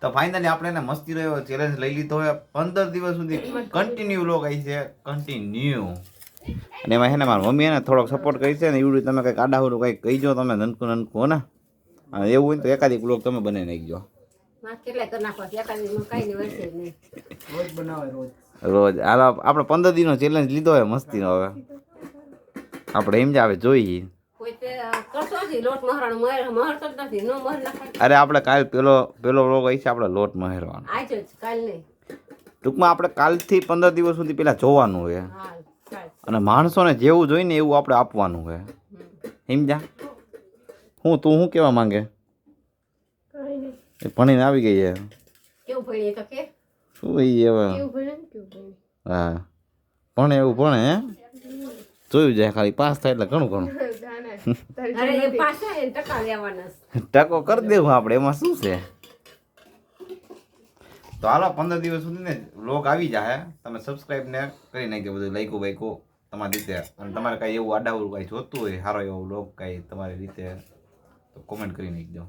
તો ફાઇનલી આપણે એને મસ્તી રહ્યો ચેલેન્જ લઈ લીધો હોય 15 દિવસ સુધી કન્ટિન્યુ લોગ આવી છે કન્ટિન્યુ અને એમાં છે ને મારી મમ્મી એને થોડોક સપોર્ટ કરી છે ને એવડું તમે કંઈક આડાહુરું કંઈક કહીજો તમે નનકું નનકું હો ને અને એવું હોય તો એકાદી બ્લોગ તમે બનાવી નાખજો રોજ હાલ આપણે 15 દિનનો ચેલેન્જ લીધો હોય મસ્તીનો હવે આપણે એમ જ આવે જોઈએ અરે આપણે કાલ પેલો વ્લોગ આવી છે આપણે લોટ મહેરવાનો ટૂંકમાં આપણે કાલથી 15 દિવસ સુધી પેલા જોવાનું હોય અને માણસોને જેવું જોઈને એવું આપણે આપવાનું હોય સમજા તું શું કહેવા માંગે ભણીને આવી ગઈ છે શું એ હવે હા ભણે એવું ભણે હે જોયું જાય ખાલી પાસ થાય એટલે ઘણું ઘણું ટકો કરી દેવું આપણે એમાં શું છે તો હાલો 15 દિવસ સુધી ને વ્લોગ આવી જાય તમે સબસ્ક્રાઈબ ને કરી નાખજો બધું લાઈકો બાઈકો તમારી રીતે અને તમારે કાંઈ એવું આડાવડું કાંઈ જોતું હોય સારો એવો વ્લોગ કાંઈ તમારી રીતે તો કોમેન્ટ કરી નાખજો